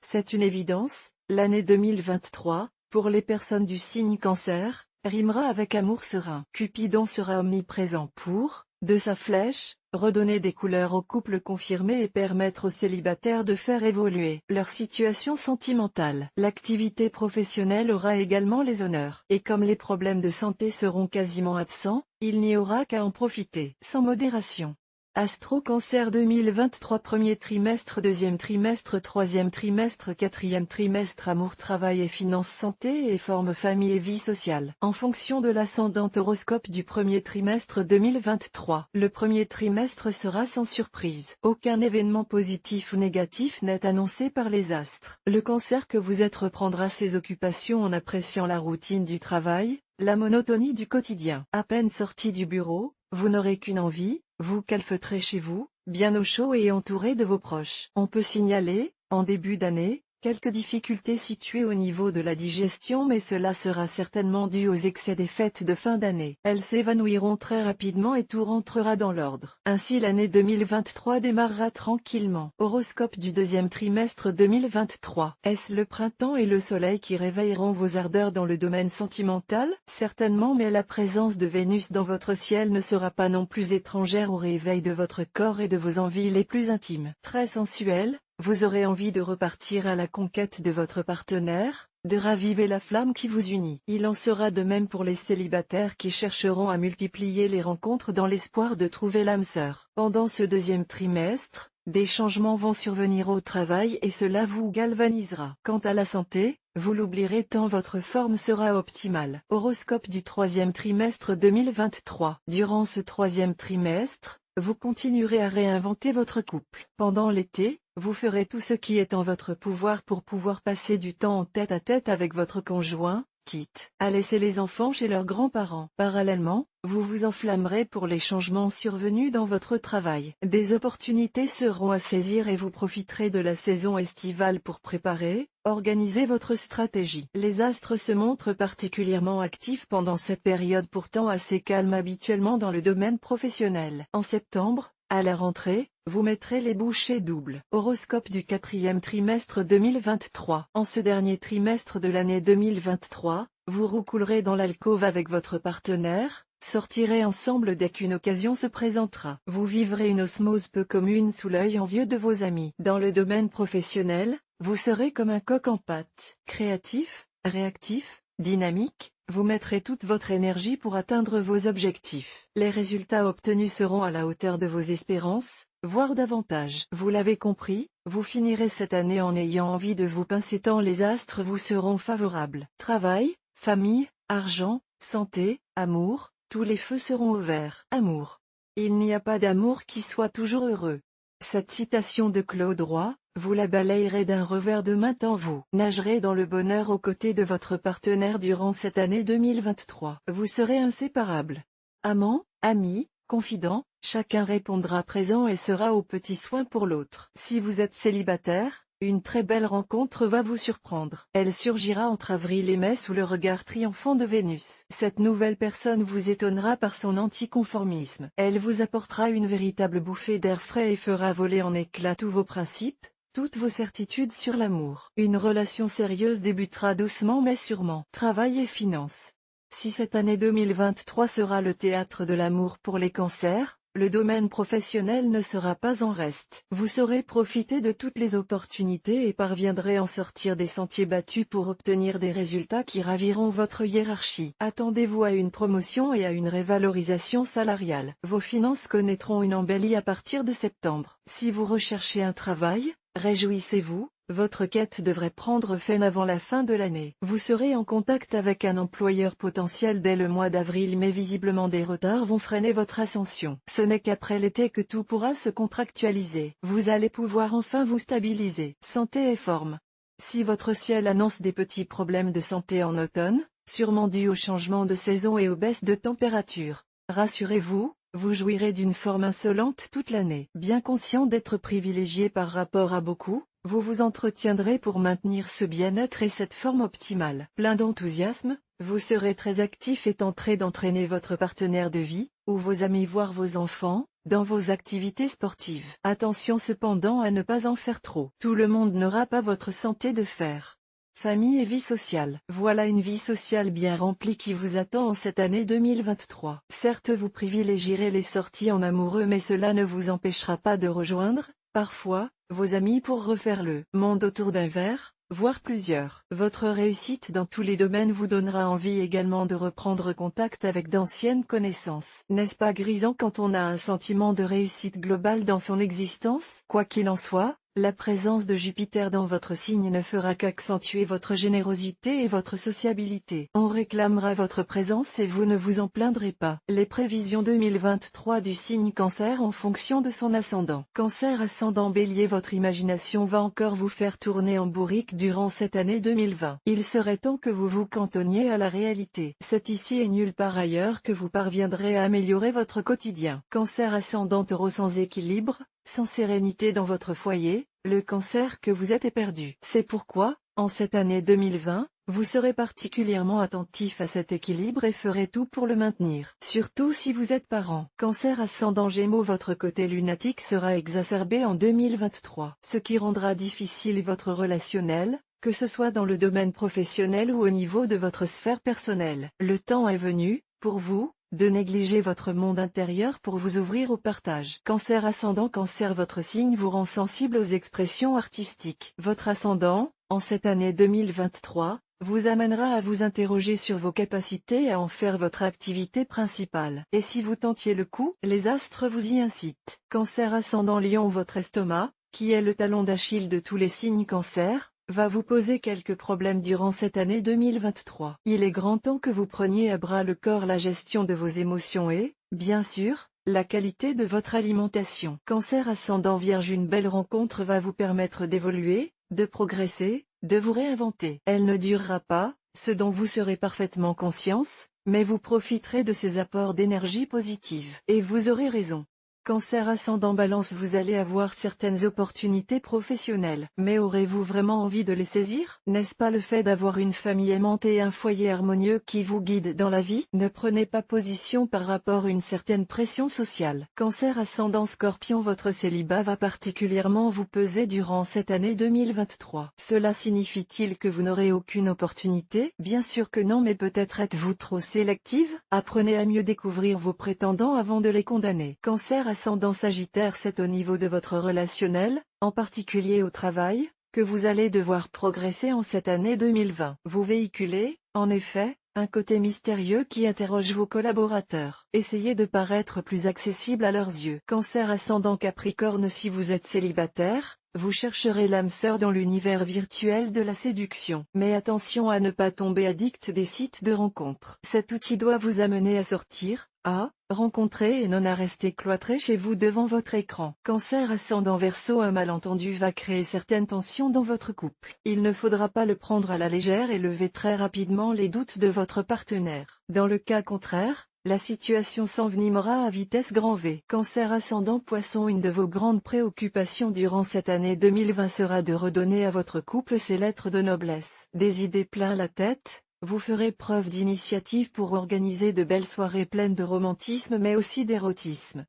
C'est une évidence, l'année 2023, pour les personnes du signe Cancer, rimera avec amour serein. Cupidon sera omniprésent pour, de sa flèche, redonner des couleurs aux couples confirmés et permettre aux célibataires de faire évoluer leur situation sentimentale. L'activité professionnelle aura également les honneurs. Et comme les problèmes de santé seront quasiment absents, il n'y aura qu'à en profiter. Sans modération. Astro Cancer 2023 premier trimestre, deuxième trimestre, troisième trimestre, quatrième trimestre, amour, travail et finances, santé et forme, famille et vie sociale. En fonction de l'ascendant horoscope du premier trimestre 2023, le premier trimestre sera sans surprise. Aucun événement positif ou négatif n'est annoncé par les astres. Le Cancer que vous êtes reprendra ses occupations en appréciant la routine du travail, la monotonie du quotidien. À peine sorti du bureau, vous n'aurez qu'une envie, vous calfeutrez chez vous, bien au chaud et entouré de vos proches. On peut signaler, en début d'année, quelques difficultés situées au niveau de la digestion, mais cela sera certainement dû aux excès des fêtes de fin d'année. Elles s'évanouiront très rapidement et tout rentrera dans l'ordre. Ainsi l'année 2023 démarrera tranquillement. Horoscope du deuxième trimestre 2023. Est-ce le printemps et le soleil qui réveilleront vos ardeurs dans le domaine sentimental? Certainement, mais la présence de Vénus dans votre ciel ne sera pas non plus étrangère au réveil de votre corps et de vos envies les plus intimes. Très sensuel, vous aurez envie de repartir à la conquête de votre partenaire, de raviver la flamme qui vous unit. Il en sera de même pour les célibataires qui chercheront à multiplier les rencontres dans l'espoir de trouver l'âme sœur. Pendant ce deuxième trimestre, des changements vont survenir au travail et cela vous galvanisera. Quant à la santé, vous l'oublierez tant votre forme sera optimale. Horoscope du troisième trimestre 2023. Durant ce troisième trimestre, vous continuerez à réinventer votre couple. Pendant l'été, vous ferez tout ce qui est en votre pouvoir pour pouvoir passer du temps en tête-à-tête avec votre conjoint, quitte à laisser les enfants chez leurs grands-parents. Parallèlement, vous vous enflammerez pour les changements survenus dans votre travail. Des opportunités seront à saisir et vous profiterez de la saison estivale pour préparer, organiser votre stratégie. Les astres se montrent particulièrement actifs pendant cette période pourtant assez calme habituellement dans le domaine professionnel. En septembre, à la rentrée, vous mettrez les bouchées doubles. Horoscope du quatrième trimestre 2023. En ce dernier trimestre de l'année 2023, vous roucoulerez dans l'alcôve avec votre partenaire, sortirez ensemble dès qu'une occasion se présentera. Vous vivrez une osmose peu commune sous l'œil envieux de vos amis. Dans le domaine professionnel, vous serez comme un coq en pâte. Créatif, réactif, dynamique, vous mettrez toute votre énergie pour atteindre vos objectifs. Les résultats obtenus seront à la hauteur de vos espérances, voire davantage. Vous l'avez compris, vous finirez cette année en ayant envie de vous pincer tant les astres vous seront favorables. Travail, famille, argent, santé, amour, tous les feux seront au vert. Amour. Il n'y a pas d'amour qui soit toujours heureux. Cette citation de Claude Roy, vous la balayerez d'un revers de main tant vous nagerez dans le bonheur aux côtés de votre partenaire durant cette année 2023. Vous serez inséparables. Amants, amis, confidents, chacun répondra présent et sera aux petits soins pour l'autre. Si vous êtes célibataire, une très belle rencontre va vous surprendre. Elle surgira entre avril et mai sous le regard triomphant de Vénus. Cette nouvelle personne vous étonnera par son anticonformisme. Elle vous apportera une véritable bouffée d'air frais et fera voler en éclats tous vos principes, toutes vos certitudes sur l'amour. Une relation sérieuse débutera doucement mais sûrement. Travail et finances. Si cette année 2023 sera le théâtre de l'amour pour les cancers, le domaine professionnel ne sera pas en reste. Vous saurez profiter de toutes les opportunités et parviendrez à en sortir des sentiers battus pour obtenir des résultats qui raviront votre hiérarchie. Attendez-vous à une promotion et à une révalorisation salariale. Vos finances connaîtront une embellie à partir de septembre. Si vous recherchez un travail, réjouissez-vous. Votre quête devrait prendre fin avant la fin de l'année. Vous serez en contact avec un employeur potentiel dès le mois d'avril mais visiblement des retards vont freiner votre ascension. Ce n'est qu'après l'été que tout pourra se contractualiser. Vous allez pouvoir enfin vous stabiliser. Santé et forme. Si votre ciel annonce des petits problèmes de santé en automne, sûrement dus au changement de saison et aux baisses de température, rassurez-vous, vous jouirez d'une forme insolente toute l'année. Bien conscient d'être privilégié par rapport à beaucoup, vous vous entretiendrez pour maintenir ce bien-être et cette forme optimale. Plein d'enthousiasme, vous serez très actif et tenterez d'entraîner votre partenaire de vie, ou vos amis voire vos enfants, dans vos activités sportives. Attention cependant à ne pas en faire trop. Tout le monde n'aura pas votre santé de fer. Famille et vie sociale. Voilà une vie sociale bien remplie qui vous attend en cette année 2023. Certes, vous privilégierez les sorties en amoureux, mais cela ne vous empêchera pas de rejoindre, parfois, vos amis pour refaire le monde autour d'un verre, voire plusieurs. Votre réussite dans tous les domaines vous donnera envie également de reprendre contact avec d'anciennes connaissances. N'est-ce pas grisant quand on a un sentiment de réussite globale dans son existence? Quoi qu'il en soit, la présence de Jupiter dans votre signe ne fera qu'accentuer votre générosité et votre sociabilité. On réclamera votre présence et vous ne vous en plaindrez pas. Les prévisions 2023 du signe Cancer en fonction de son ascendant. Cancer ascendant Bélier, votre imagination va encore vous faire tourner en bourrique durant cette année 2020. Il serait temps que vous vous cantonniez à la réalité. C'est ici et nulle part ailleurs que vous parviendrez à améliorer votre quotidien. Cancer ascendant Taureau, sans équilibre, sans sérénité dans votre foyer, le Cancer que vous êtes est perdu. C'est pourquoi, en cette année 2020, vous serez particulièrement attentif à cet équilibre et ferez tout pour le maintenir. Surtout si vous êtes parent. Cancer ascendant Gémeaux, votre côté lunatique sera exacerbé en 2023, ce qui rendra difficile votre relationnel, que ce soit dans le domaine professionnel ou au niveau de votre sphère personnelle. Le temps est venu, pour vous, de négliger votre monde intérieur pour vous ouvrir au partage. Cancer ascendant Cancer, votre signe vous rend sensible aux expressions artistiques. Votre ascendant, en cette année 2023, vous amènera à vous interroger sur vos capacités à en faire votre activité principale. Et si vous tentiez le coup, les astres vous y incitent. Cancer ascendant Lion, votre estomac, qui est le talon d'Achille de tous les signes Cancer, va vous poser quelques problèmes durant cette année 2023. Il est grand temps que vous preniez à bras le corps la gestion de vos émotions et, bien sûr, la qualité de votre alimentation. Cancer ascendant Vierge, une belle rencontre va vous permettre d'évoluer, de progresser, de vous réinventer. Elle ne durera pas, ce dont vous serez parfaitement conscience, mais vous profiterez de ces apports d'énergie positive. Et vous aurez raison. Cancer ascendant Balance, vous allez avoir certaines opportunités professionnelles. Mais aurez-vous vraiment envie de les saisir? N'est-ce pas le fait d'avoir une famille aimante et un foyer harmonieux qui vous guide dans la vie? Ne prenez pas position par rapport à une certaine pression sociale. Cancer ascendant Scorpion, votre célibat va particulièrement vous peser durant cette année 2023. Cela signifie-t-il que vous n'aurez aucune opportunité? Bien sûr que non, mais peut-être êtes-vous trop sélective? Apprenez à mieux découvrir vos prétendants avant de les condamner. Cancer ascendant Sagittaire, c'est au niveau de votre relationnel, en particulier au travail, que vous allez devoir progresser en cette année 2020. Vous véhiculez, en effet, un côté mystérieux qui interroge vos collaborateurs. Essayez de paraître plus accessible à leurs yeux. Cancer ascendant Capricorne, si vous êtes célibataire, vous chercherez l'âme sœur dans l'univers virtuel de la séduction. Mais attention à ne pas tomber addict des sites de rencontres. Cet outil doit vous amener à sortir, à rencontrer et non à rester cloîtré chez vous devant votre écran. Cancer ascendant Verseau, un malentendu va créer certaines tensions dans votre couple. Il ne faudra pas le prendre à la légère et lever très rapidement les doutes de votre partenaire. Dans le cas contraire, la situation s'envenimera à vitesse grand V. Cancer ascendant Poisson, une de vos grandes préoccupations durant cette année 2020 sera de redonner à votre couple ses lettres de noblesse. Des idées plein la tête, vous ferez preuve d'initiative pour organiser de belles soirées pleines de romantisme mais aussi d'érotisme.